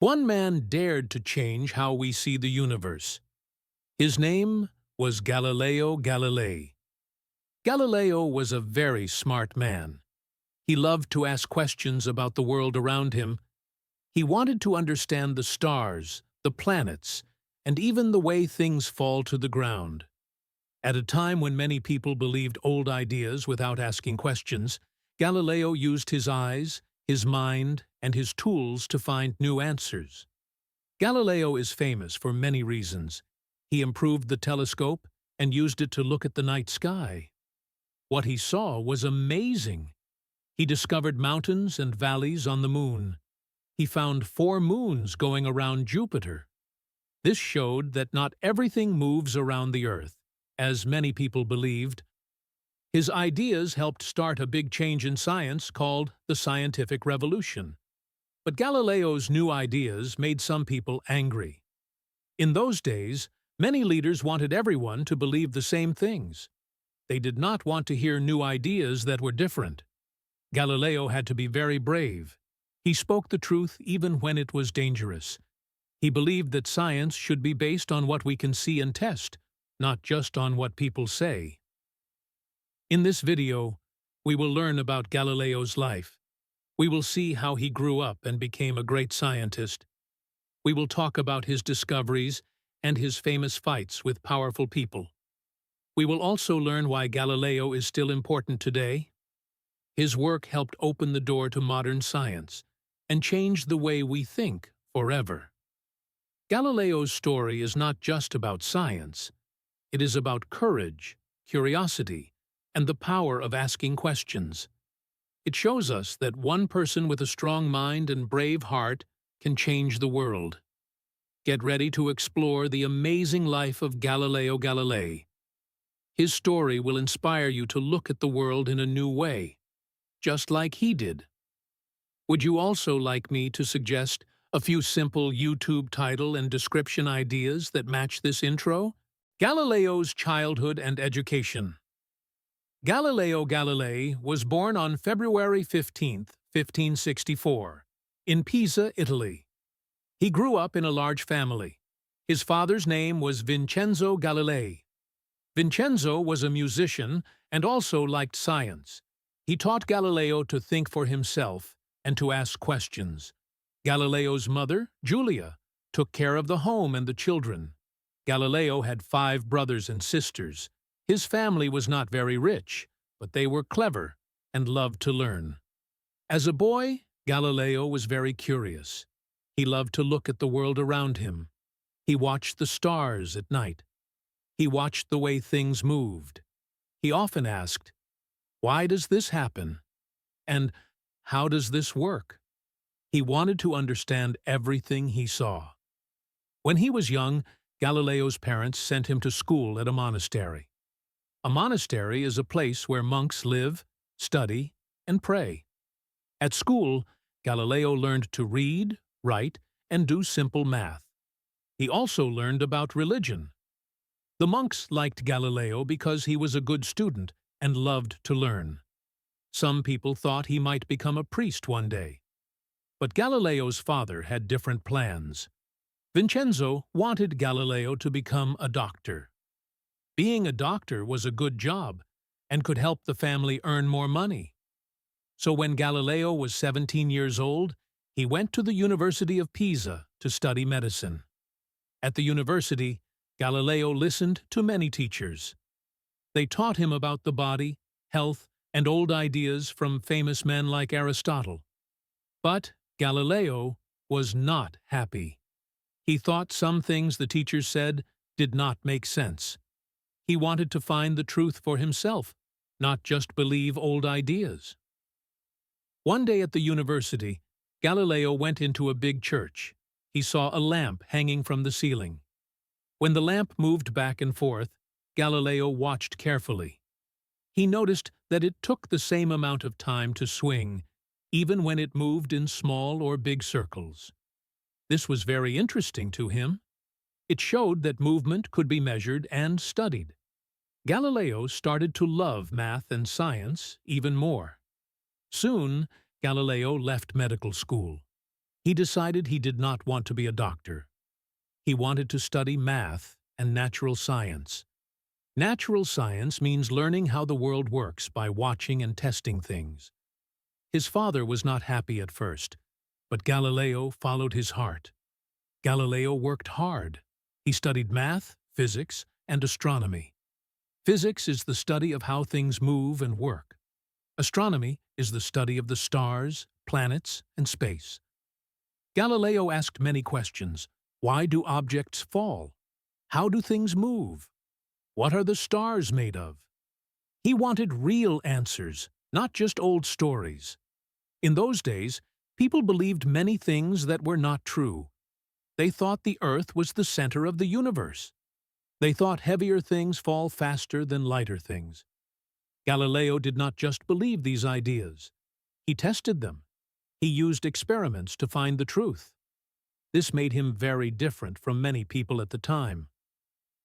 One man dared to change how we see the universe. His name was Galileo Galilei. Galileo was a very smart man. He loved to ask questions about the world around him. He wanted to understand the stars, the planets, and even the way things fall to the ground. At a time when many people believed old ideas without asking questions, Galileo used his eyes, his mind, and his tools to find new answers. Galileo is famous for many reasons. He improved the telescope and used it to look at the night sky. What he saw was amazing. He discovered mountains and valleys on the moon. He found 4 moons going around Jupiter. This showed that not everything moves around the Earth, as many people believed. His ideas helped start a big change in science called the scientific revolution. But Galileo's new ideas made some people angry. In those days, many leaders wanted everyone to believe the same things. They did not want to hear new ideas that were different. Galileo had to be very brave. He spoke the truth even when it was dangerous. He believed that science should be based on what we can see and test, not just on what people say. In this video, we will learn about Galileo's life. We will see how he grew up and became a great scientist. We will talk about his discoveries and his famous fights with powerful people. We will also learn why Galileo is still important today. His work helped open the door to modern science and change the way we think forever. Galileo's story is not just about science. It is about courage, curiosity, and the power of asking questions. It shows us that one person with a strong mind and brave heart can change the world. Get ready to explore the amazing life of Galileo Galilei. His story will inspire you to look at the world in a new way, just like he did. Would you also like me to suggest a few simple YouTube title and description ideas that match this intro? Galileo's childhood and education. Galileo Galilei was born on February 15, 1564, in Pisa, Italy. He grew up in a large family. His father's name was Vincenzo Galilei. Vincenzo was a musician and also liked science. He taught Galileo to think for himself and to ask questions. Galileo's mother, Julia, took care of the home and the children. Galileo had 5 brothers and sisters. His family was not very rich, but they were clever and loved to learn. As a boy, Galileo was very curious. He loved to look at the world around him. He watched the stars at night. He watched the way things moved. He often asked, "Why does this happen?" And "How does this work?" He wanted to understand everything he saw. When he was young, Galileo's parents sent him to school at a monastery. A monastery is a place where monks live, study, and pray. At school, Galileo learned to read, write, and do simple math. He also learned about religion. The monks liked Galileo because he was a good student and loved to learn. Some people thought he might become a priest one day. But Galileo's father had different plans. Vincenzo wanted Galileo to become a doctor. Being a doctor was a good job and could help the family earn more money. So when Galileo was 17 years old, he went to the University of Pisa to study medicine. At the university, Galileo listened to many teachers. They taught him about the body, health, and old ideas from famous men like Aristotle. But Galileo was not happy. He thought some things the teachers said did not make sense. He wanted to find the truth for himself, not just believe old ideas. One day at the university, Galileo went into a big church. He saw a lamp hanging from the ceiling. When the lamp moved back and forth, Galileo watched carefully. He noticed that it took the same amount of time to swing, even when it moved in small or big circles. This was very interesting to him. It showed that movement could be measured and studied. Galileo started to love math and science even more. Soon, Galileo left medical school. He decided he did not want to be a doctor. He wanted to study math and natural science. Natural science means learning how the world works by watching and testing things. His father was not happy at first, but Galileo followed his heart. Galileo worked hard. He studied math, physics, and astronomy. Physics is the study of how things move and work. Astronomy is the study of the stars, planets, and space. Galileo asked many questions. Why do objects fall? How do things move? What are the stars made of? He wanted real answers, not just old stories. In those days, people believed many things that were not true. They thought the Earth was the center of the universe. They thought heavier things fall faster than lighter things. Galileo did not just believe these ideas. He tested them. He used experiments to find the truth. This made him very different from many people at the time.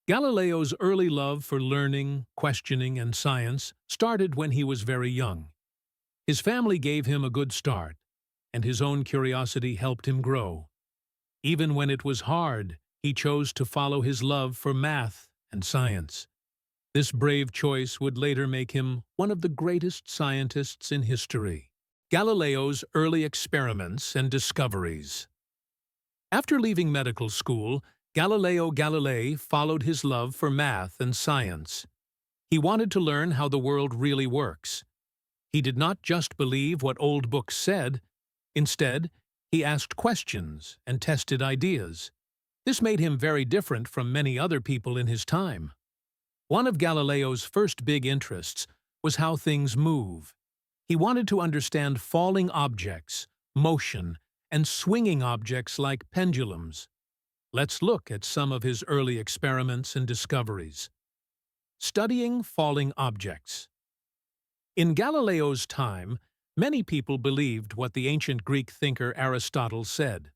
Galileo's early love for learning, questioning, and science started when he was very young. His family gave him a good start, and his own curiosity helped him grow. Even when it was hard, he chose to follow his love for math and science. This brave choice would later make him one of the greatest scientists in history. Galileo's early experiments and discoveries. After leaving medical school, Galileo Galilei followed his love for math and science. He wanted to learn how the world really works. He did not just believe what old books said. Instead, he asked questions and tested ideas. This made him very different from many other people in his time. One of Galileo's first big interests was how things move. He wanted to understand falling objects, motion, and swinging objects like pendulums. Let's look at some of his early experiments and discoveries. Studying falling objects. In Galileo's time, many people believed what the ancient Greek thinker Aristotle said.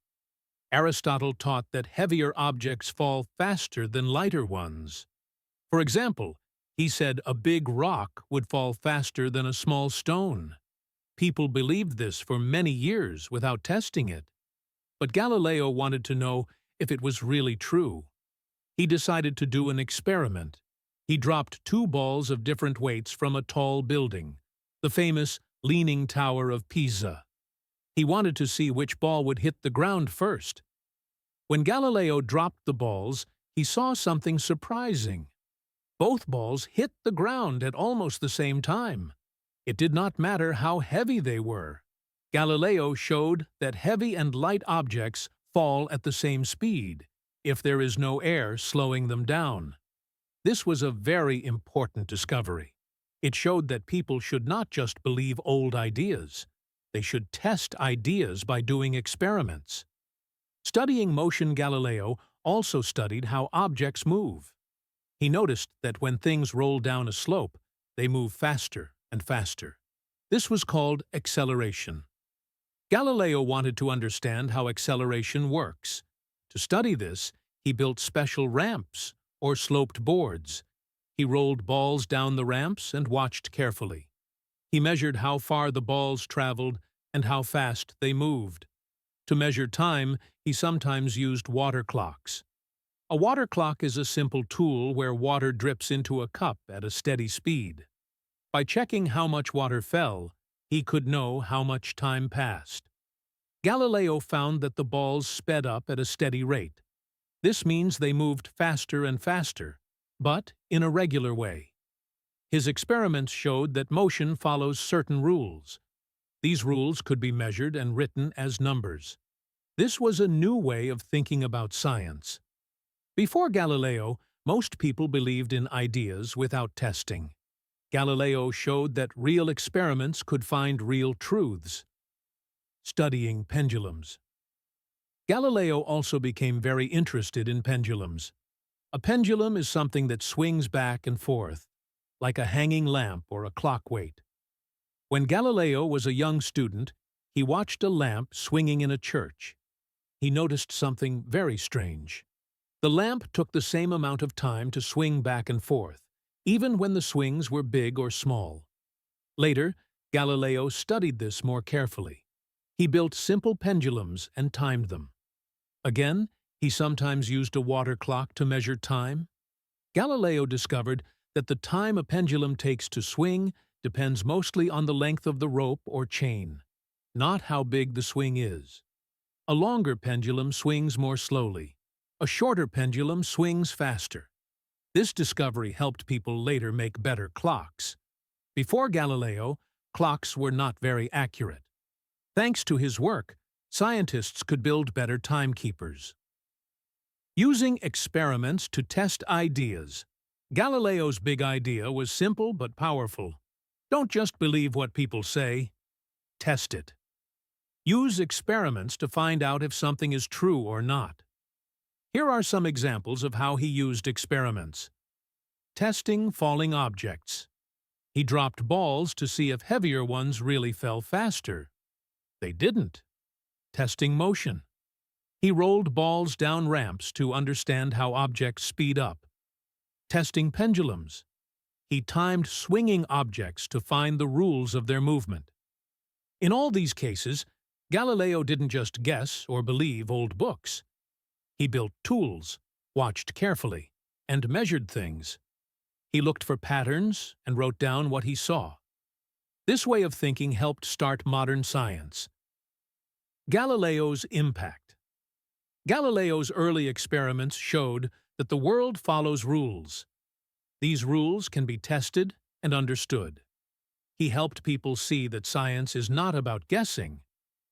Aristotle taught that heavier objects fall faster than lighter ones. For example, he said a big rock would fall faster than a small stone. People believed this for many years without testing it. But Galileo wanted to know if it was really true. He decided to do an experiment. He dropped 2 balls of different weights from a tall building, the famous Leaning Tower of Pisa. He wanted to see which ball would hit the ground first. When Galileo dropped the balls, he saw something surprising. Both balls hit the ground at almost the same time. It did not matter how heavy they were. Galileo showed that heavy and light objects fall at the same speed, if there is no air slowing them down. This was a very important discovery. It showed that people should not just believe old ideas. They should test ideas by doing experiments. Studying motion, Galileo also studied how objects move. He noticed that when things roll down a slope, they move faster and faster. This was called acceleration. Galileo wanted to understand how acceleration works. To study this, he built special ramps or sloped boards. He rolled balls down the ramps and watched carefully. He measured how far the balls traveled and how fast they moved. To measure time, he sometimes used water clocks. A water clock is a simple tool where water drips into a cup at a steady speed. By checking how much water fell, he could know how much time passed. Galileo found that the balls sped up at a steady rate. This means they moved faster and faster, but in a regular way. His experiments showed that motion follows certain rules. These rules could be measured and written as numbers. This was a new way of thinking about science. Before Galileo, most people believed in ideas without testing. Galileo showed that real experiments could find real truths. Studying pendulums. Galileo also became very interested in pendulums. A pendulum is something that swings back and forth, like a hanging lamp or a clock weight. When Galileo was a young student, he watched a lamp swinging in a church. He noticed something very strange. The lamp took the same amount of time to swing back and forth, even when the swings were big or small. Later, Galileo studied this more carefully. He built simple pendulums and timed them. Again, he sometimes used a water clock to measure time. Galileo discovered that the time a pendulum takes to swing depends mostly on the length of the rope or chain, not how big the swing is. A longer pendulum swings more slowly. A shorter pendulum swings faster. This discovery helped people later make better clocks. Before Galileo, clocks were not very accurate. Thanks to his work, scientists could build better timekeepers. Using experiments to test ideas. Galileo's big idea was simple but powerful. Don't just believe what people say. Test it. Use experiments to find out if something is true or not. Here are some examples of how he used experiments. Testing falling objects. He dropped balls to see if heavier ones really fell faster. They didn't. Testing motion. He rolled balls down ramps to understand how objects speed up. Testing pendulums. He timed swinging objects to find the rules of their movement. In all these cases, Galileo didn't just guess or believe old books. He built tools, watched carefully, and measured things. He looked for patterns and wrote down what he saw. This way of thinking helped start modern science. Galileo's impact. Galileo's early experiments showed that the world follows rules. These rules can be tested and understood. He helped people see that science is not about guessing.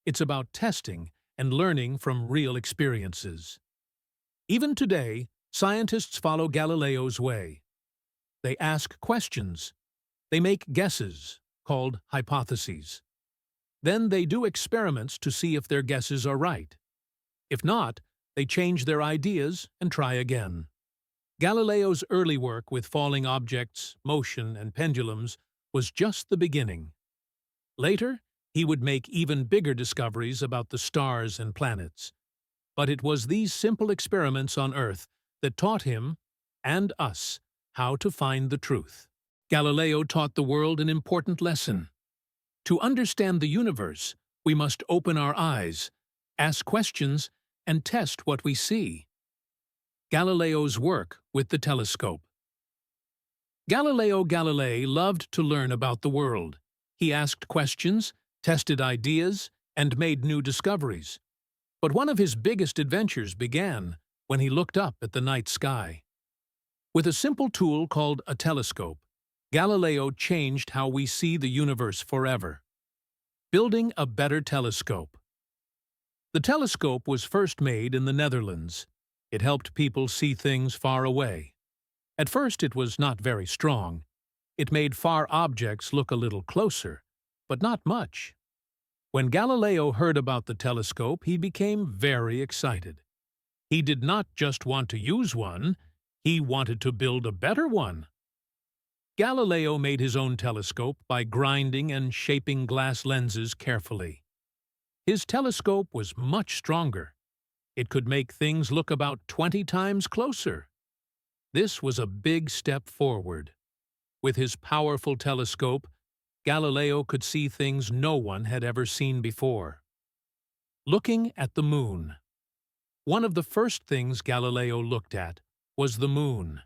It's about testing and learning from real experiences. Even today, scientists follow Galileo's way. They ask questions. They make guesses, called hypotheses. Then they do experiments to see if their guesses are right. If not, they change their ideas and try again. Galileo's early work with falling objects, motion, and pendulums was just the beginning. Later, he would make even bigger discoveries about the stars and planets. But it was these simple experiments on Earth that taught him, and us, how to find the truth. Galileo taught the world an important lesson. To understand the universe, we must open our eyes, ask questions, and test what we see. Galileo's work with the telescope. Galileo Galilei loved to learn about the world. He asked questions, tested ideas, and made new discoveries. But one of his biggest adventures began when he looked up at the night sky. With a simple tool called a telescope, Galileo changed how we see the universe forever. Building a better telescope. The telescope was first made in the Netherlands. It helped people see things far away. At first it was not very strong. It made far objects look a little closer, but not much. When Galileo heard about the telescope, he became very excited. He did not just want to use one, he wanted to build a better one. Galileo made his own telescope by grinding and shaping glass lenses carefully. His telescope was much stronger. It could make things look about 20 times closer. This was a big step forward. With his powerful telescope, Galileo could see things no one had ever seen before. Looking at the moon. One of the first things Galileo looked at was the moon.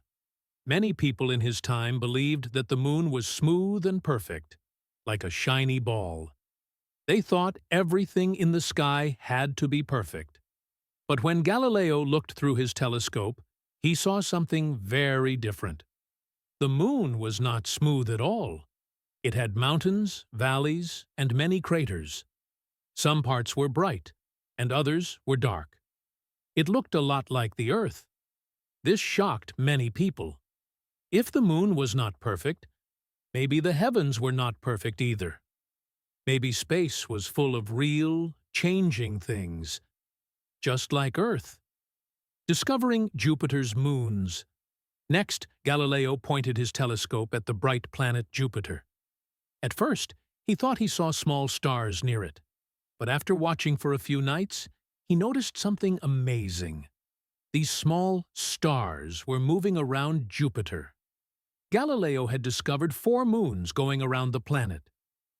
Many people in his time believed that the moon was smooth and perfect, like a shiny ball. They thought everything in the sky had to be perfect. But when Galileo looked through his telescope, he saw something very different. The moon was not smooth at all. It had mountains, valleys, and many craters. Some parts were bright, and others were dark. It looked a lot like the Earth. This shocked many people. If the moon was not perfect, maybe the heavens were not perfect either. Maybe space was full of real, changing things, just like Earth. Discovering Jupiter's moons. Next, Galileo pointed his telescope at the bright planet Jupiter. At first, he thought he saw small stars near it, but after watching for a few nights, he noticed something amazing. These small stars were moving around Jupiter. Galileo had discovered 4 moons going around the planet.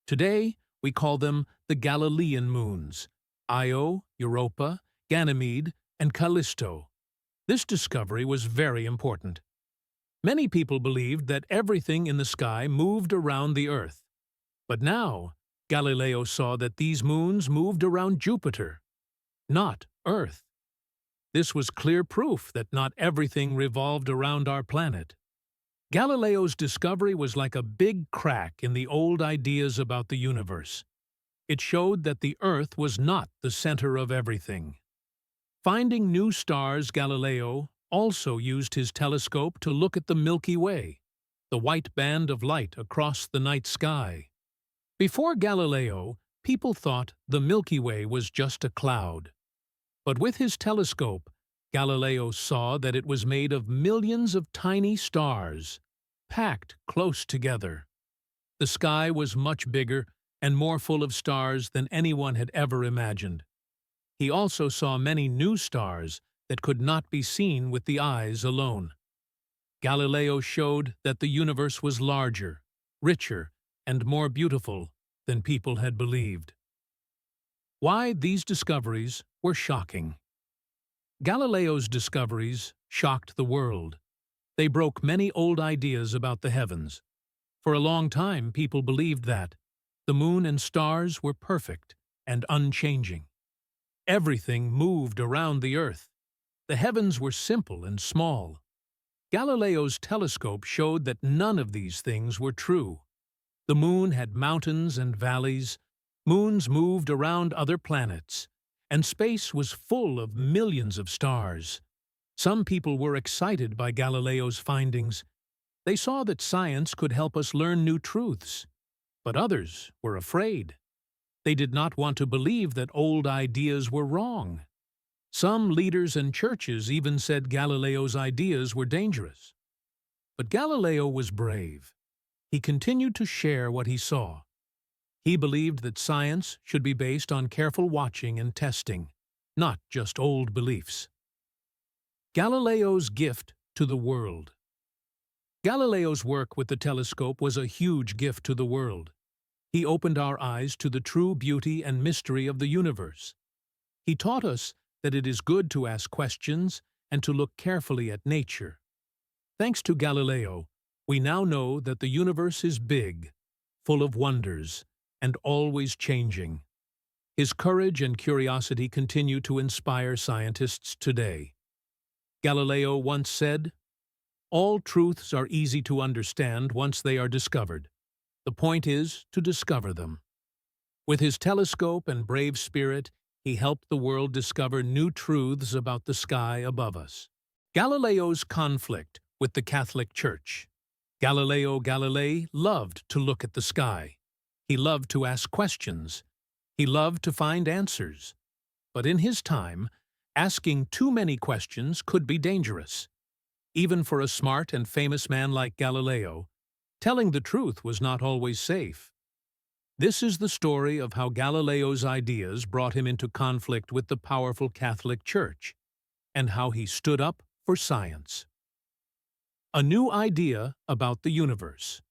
Today, We call them the Galilean moons, Io, Europa, Ganymede, and Callisto. This discovery was very important. Many people believed that everything in the sky moved around the Earth. But now, Galileo saw that these moons moved around Jupiter, not Earth. This was clear proof that not everything revolved around our planet. Galileo's discovery was like a big crack in the old ideas about the universe. It showed that the Earth was not the center of everything. Finding new stars, Galileo also used his telescope to look at the Milky Way, the white band of light across the night sky. Before Galileo, people thought the Milky Way was just a cloud. But with his telescope, Galileo saw that it was made of millions of tiny stars, packed close together. The sky was much bigger and more full of stars than anyone had ever imagined. He also saw many new stars that could not be seen with the eyes alone. Galileo showed that the universe was larger, richer, and more beautiful than people had believed. Why these discoveries were shocking. Galileo's discoveries shocked the world. They broke many old ideas about the heavens. For a long time, people believed that the moon and stars were perfect and unchanging. Everything moved around the Earth. The heavens were simple and small. Galileo's telescope showed that none of these things were true. The moon had mountains and valleys, moons moved around other planets, and space was full of millions of stars. Some people were excited by Galileo's findings. They saw that science could help us learn new truths. But others were afraid. They did not want to believe that old ideas were wrong. Some leaders and churches even said Galileo's ideas were dangerous. But Galileo was brave. He continued to share what he saw. He believed that science should be based on careful watching and testing, not just old beliefs. Galileo's gift to the world. Galileo's work with the telescope was a huge gift to the world. He opened our eyes to the true beauty and mystery of the universe. He taught us that it is good to ask questions and to look carefully at nature. Thanks to Galileo, we now know that the universe is big, full of wonders, and always changing. His courage and curiosity continue to inspire scientists today. Galileo once said, "All truths are easy to understand once they are discovered. The point is to discover them." With his telescope and brave spirit, he helped the world discover new truths about the sky above us. Galileo's conflict with the Catholic Church. Galileo Galilei loved to look at the sky. He loved to ask questions. He loved to find answers. But in his time, asking too many questions could be dangerous. Even for a smart and famous man like Galileo, telling the truth was not always safe. This is the story of how Galileo's ideas brought him into conflict with the powerful Catholic Church, and how he stood up for science. A new idea about the universe.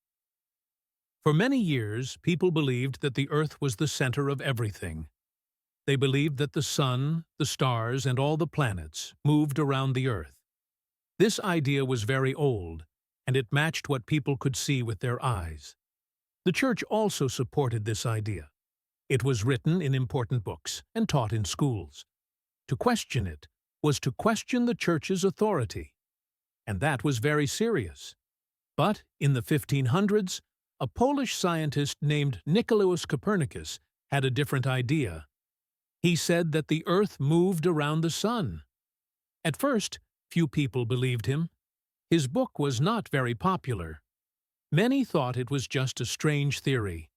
For many years, people believed that the Earth was the center of everything. They believed that the sun, the stars, and all the planets moved around the Earth. This idea was very old, and it matched what people could see with their eyes. The Church also supported this idea. It was written in important books and taught in schools. To question it was to question the Church's authority, and that was very serious. But in the 1500s, a Polish scientist named Nicolaus Copernicus had a different idea. He said that the Earth moved around the sun. At first, few people believed him. His book was not very popular. Many thought it was just a strange theory.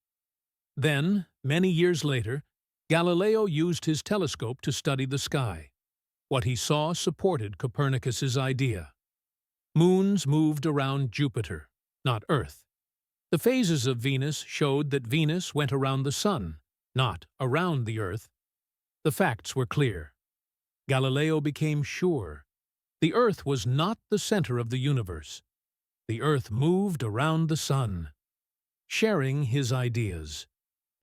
Then, many years later, Galileo used his telescope to study the sky. What he saw supported Copernicus's idea. Moons moved around Jupiter, not Earth. The phases of Venus showed that Venus went around the sun, not around the Earth. The facts were clear. Galileo became sure. The Earth was not the center of the universe. The Earth moved around the sun. Sharing his ideas.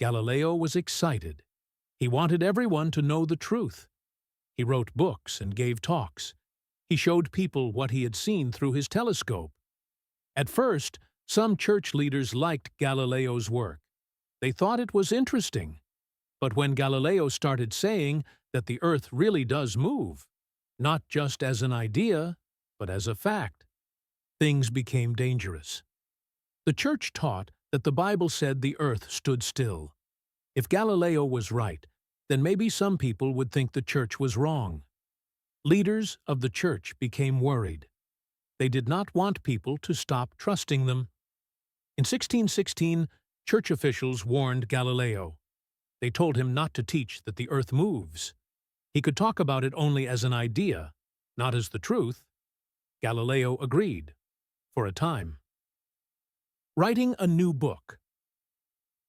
Galileo was excited. He wanted everyone to know the truth. He wrote books and gave talks. He showed people what he had seen through his telescope. At first, some church leaders liked Galileo's work. They thought it was interesting. But when Galileo started saying that the Earth really does move, not just as an idea, but as a fact, things became dangerous. The church taught that the Bible said the Earth stood still. If Galileo was right, then maybe some people would think the church was wrong. Leaders of the church became worried. They did not want people to stop trusting them. In 1616, church officials warned Galileo. They told him not to teach that the Earth moves. He could talk about it only as an idea, not as the truth. Galileo agreed, for a time. Writing a new book.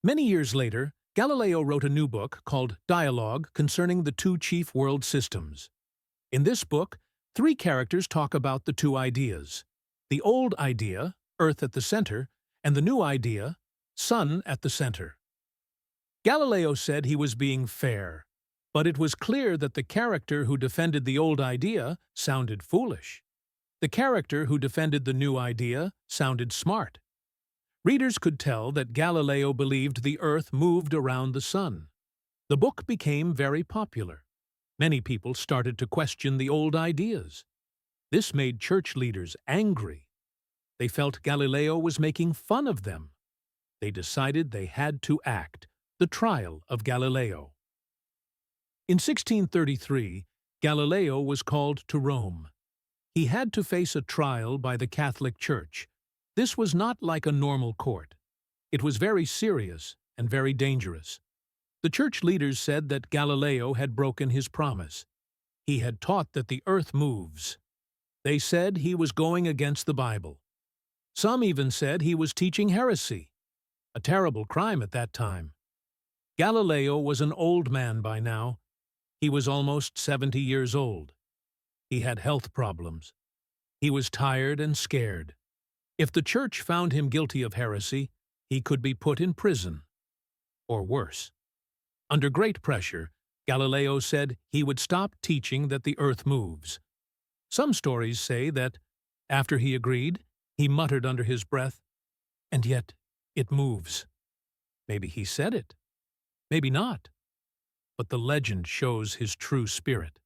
Many years later, Galileo wrote a new book called Dialogue concerning the two chief world systems. In this book, 3 characters talk about the two ideas: the old idea, Earth at the center, and the new idea, Sun at the center. Galileo said he was being fair, but it was clear that the character who defended the old idea sounded foolish. The character who defended the new idea sounded smart. Readers could tell that Galileo believed the Earth moved around the Sun. The book became very popular. Many people started to question the old ideas. This made church leaders angry. They felt Galileo was making fun of them. They decided they had to act. The trial of Galileo. In 1633, Galileo was called to Rome. He had to face a trial by the Catholic Church. This was not like a normal court. It was very serious and very dangerous. The church leaders said that Galileo had broken his promise. He had taught that the Earth moves. They said he was going against the Bible. Some even said he was teaching heresy, a terrible crime at that time. Galileo was an old man by now. He was almost 70 years old. He had health problems. He was tired and scared. If the church found him guilty of heresy, he could be put in prison. Or worse. Under great pressure, Galileo said he would stop teaching that the Earth moves. Some stories say that, after he agreed, he muttered under his breath, "And yet, it moves." Maybe he said it. Maybe not. But the legend shows his true spirit.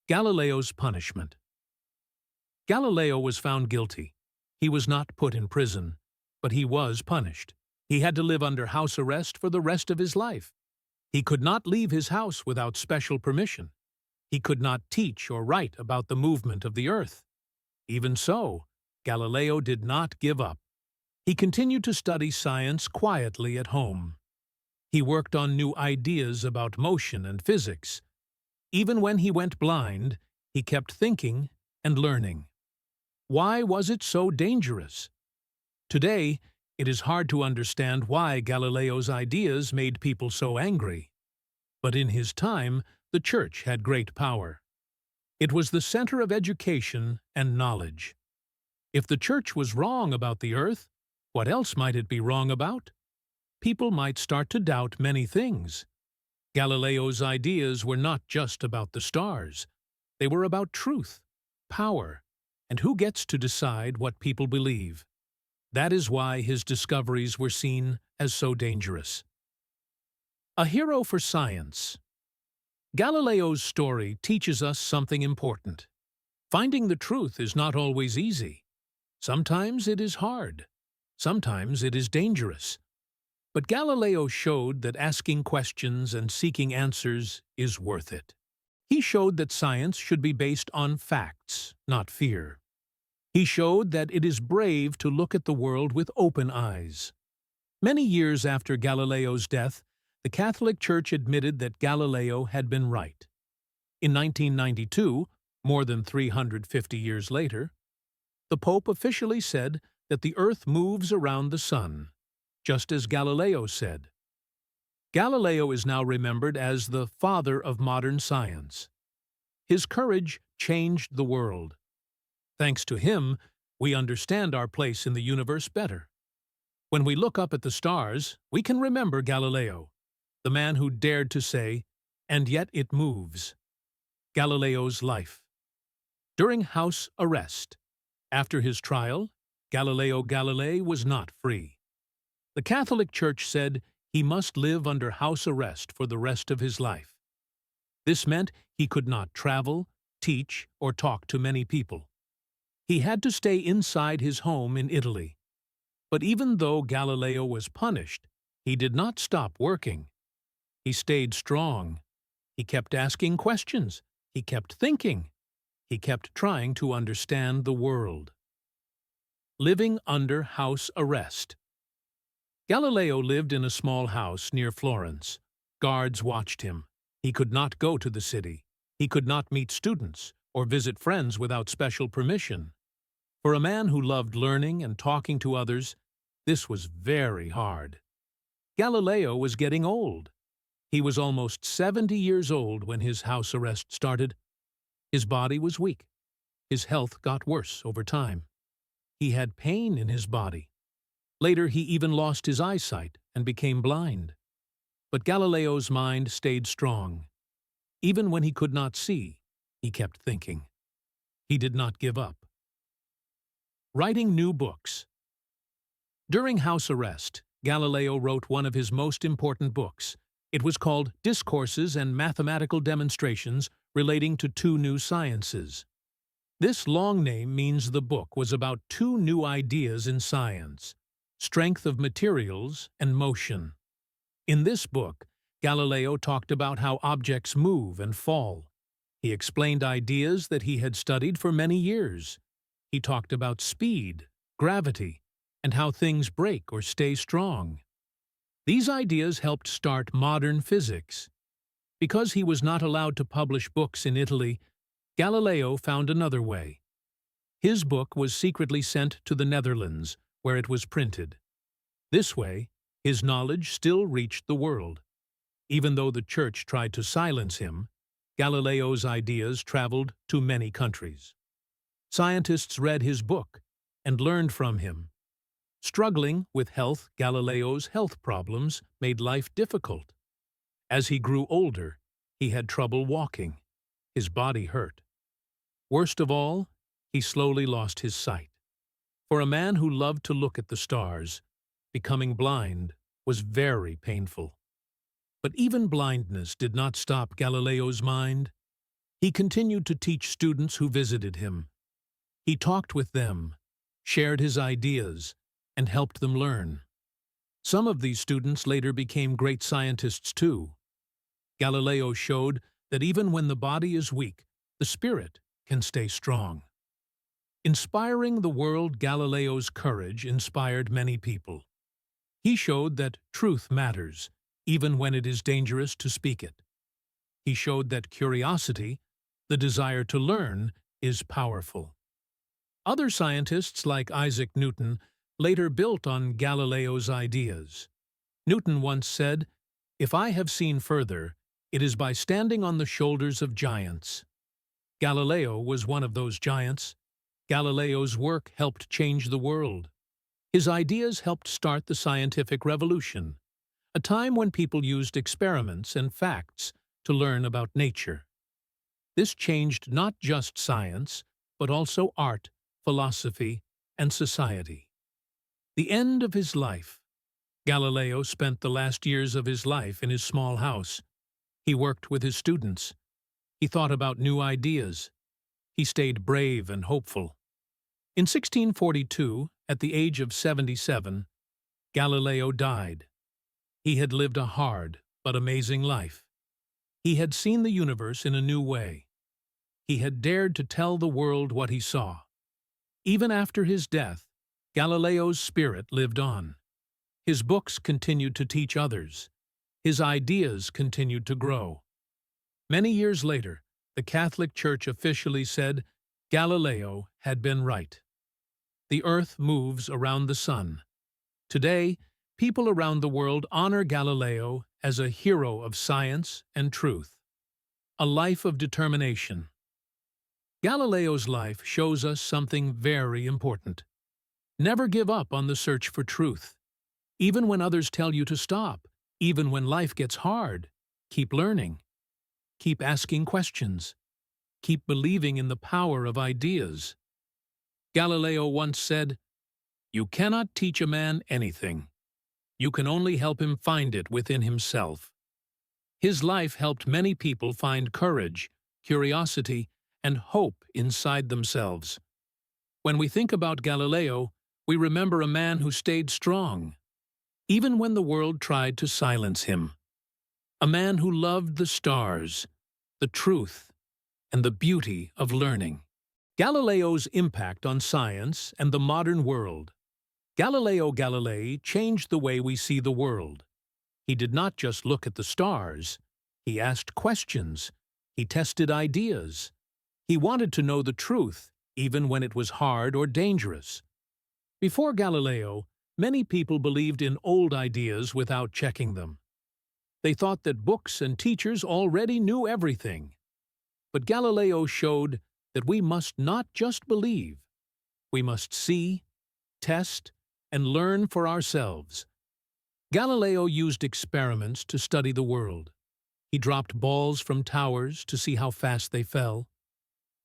Galileo's punishment. Galileo was found guilty. He was not put in prison, but he was punished. He had to live under house arrest for the rest of his life. He could not leave his house without special permission. He could not teach or write about the movement of the Earth. Even so, Galileo did not give up. He continued to study science quietly at home. He worked on new ideas about motion and physics. Even when he went blind, he kept thinking and learning. Why was it so dangerous? Today, it is hard to understand why Galileo's ideas made people so angry. But in his time, the church had great power. It was the center of education and knowledge. If the church was wrong about the Earth, what else might it be wrong about? People might start to doubt many things. Galileo's ideas were not just about the stars. They were about truth, power, and who gets to decide what people believe. That is why his discoveries were seen as so dangerous. A hero for science. Galileo's story teaches us something important. Finding the truth is not always easy. Sometimes it is hard. Sometimes it is dangerous. But Galileo showed that asking questions and seeking answers is worth it. He showed that science should be based on facts, not fear. He showed that it is brave to look at the world with open eyes. Many years after Galileo's death, the Catholic Church admitted that Galileo had been right. In 1992, more than 350 years later, the Pope officially said that the Earth moves around the Sun, just as Galileo said. Galileo is now remembered as the father of modern science. His courage changed the world. Thanks to him, we understand our place in the universe better. When we look up at the stars, we can remember Galileo, the man who dared to say, "And yet it moves." Galileo's life. During house arrest, after his trial, Galileo Galilei was not free. The Catholic Church said he must live under house arrest for the rest of his life. This meant he could not travel, teach, or talk to many people. He had to stay inside his home in Italy. But even though Galileo was punished, he did not stop working. He stayed strong. He kept asking questions. He kept thinking. He kept trying to understand the world. Living under house arrest. Galileo lived in a small house near Florence. Guards watched him. He could not go to the city. He could not meet students or visit friends without special permission. For a man who loved learning and talking to others, this was very hard. Galileo was getting old. He was almost 70 years old when his house arrest started. His body was weak. His health got worse over time. He had pain in his body. Later, he even lost his eyesight and became blind. But Galileo's mind stayed strong. Even when he could not see, he kept thinking. He did not give up. Writing new books. During house arrest, Galileo wrote one of his most important books. It was called Discourses and Mathematical Demonstrations Relating to Two New Sciences. This long name means the book was about two new ideas in science: strength of materials and motion. In this book, Galileo talked about how objects move and fall. He explained ideas that he had studied for many years. He talked about speed, gravity, and how things break or stay strong. These ideas helped start modern physics. Because he was not allowed to publish books in Italy, Galileo found another way. His book was secretly sent to the Netherlands, where it was printed. This way, his knowledge still reached the world. Even though the Church tried to silence him, Galileo's ideas traveled to many countries. Scientists read his book and learned from him. Struggling with health, Galileo's health problems made life difficult. As he grew older, he had trouble walking. His body hurt. Worst of all, he slowly lost his sight. For a man who loved to look at the stars, becoming blind was very painful. But even blindness did not stop Galileo's mind. He continued to teach students who visited him. He talked with them, shared his ideas, and helped them learn. Some of these students later became great scientists too. Galileo showed that even when the body is weak, the spirit can stay strong. Inspiring the world, Galileo's courage inspired many people. He showed that truth matters, even when it is dangerous to speak it. He showed that curiosity, the desire to learn, is powerful. Other scientists like Isaac Newton later built on Galileo's ideas. Newton once said, "If I have seen further, it is by standing on the shoulders of giants." Galileo was one of those giants. Galileo's work helped change the world. His ideas helped start the scientific revolution, a time when people used experiments and facts to learn about nature. This changed not just science, but also art, philosophy, and society. The end of his life. Galileo spent the last years of his life in his small house. He worked with his students. He thought about new ideas. He stayed brave and hopeful. In 1642, at the age of 77, Galileo died. He had lived a hard but amazing life. He had seen the universe in a new way. He had dared to tell the world what he saw. Even after his death, Galileo's spirit lived on. His books continued to teach others. His ideas continued to grow. Many years later, the Catholic Church officially said Galileo had been right. The earth moves around the sun. Today, people around the world honor Galileo as a hero of science and truth. A life of determination. Galileo's life shows us something very important. Never give up on the search for truth. Even when others tell you to stop, even when life gets hard, keep learning. Keep asking questions. Keep believing in the power of ideas. Galileo once said, "You cannot teach a man anything. You can only help him find it within himself." His life helped many people find courage, curiosity, and hope inside themselves. When we think about Galileo, we remember a man who stayed strong, even when the world tried to silence him. A man who loved the stars, the truth, and the beauty of learning. Galileo's impact on science and the modern world. Galileo Galilei changed the way we see the world. He did not just look at the stars. He asked questions. He tested ideas. He wanted to know the truth, even when it was hard or dangerous. Before Galileo, many people believed in old ideas without checking them. They thought that books and teachers already knew everything. But Galileo showed that we must not just believe. We must see, test, and learn for ourselves. Galileo used experiments to study the world. He dropped balls from towers to see how fast they fell.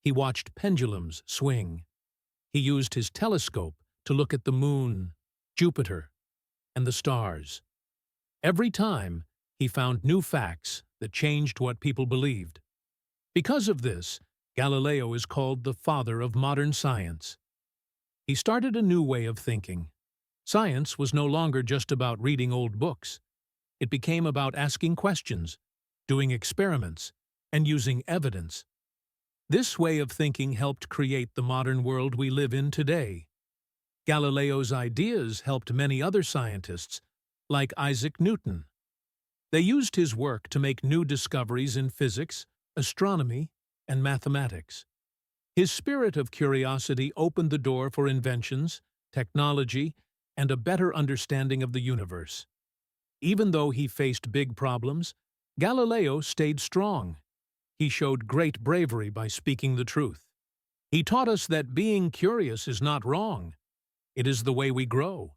He watched pendulums swing. He used his telescope to look at the moon, Jupiter, and the stars. Every time, he found new facts that changed what people believed. Because of this, Galileo is called the father of modern science. He started a new way of thinking. Science was no longer just about reading old books. It became about asking questions, doing experiments, and using evidence. This way of thinking helped create the modern world we live in today. Galileo's ideas helped many other scientists, like Isaac Newton. They used his work to make new discoveries in physics, astronomy, and mathematics. His spirit of curiosity opened the door for inventions, technology, and a better understanding of the universe. Even though he faced big problems, Galileo stayed strong. He showed great bravery by speaking the truth. He taught us that being curious is not wrong. It is the way we grow.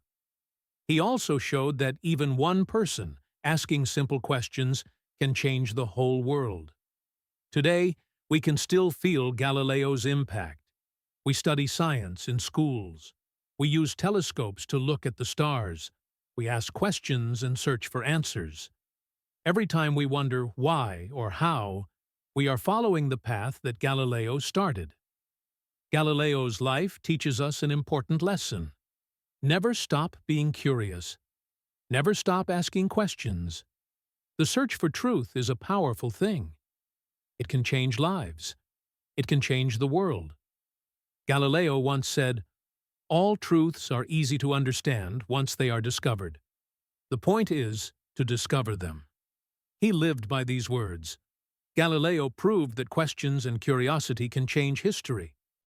He also showed that even one person asking simple questions can change the whole world. Today, we can still feel Galileo's impact. We study science in schools. We use telescopes to look at the stars. We ask questions and search for answers. Every time we wonder why or how, we are following the path that Galileo started. Galileo's life teaches us an important lesson. Never stop being curious. Never stop asking questions. The search for truth is a powerful thing. It can change lives. It can change the world. Galileo once said, "All truths are easy to understand once they are discovered. The point is to discover them." He lived by these words. Galileo proved that questions and curiosity can change history.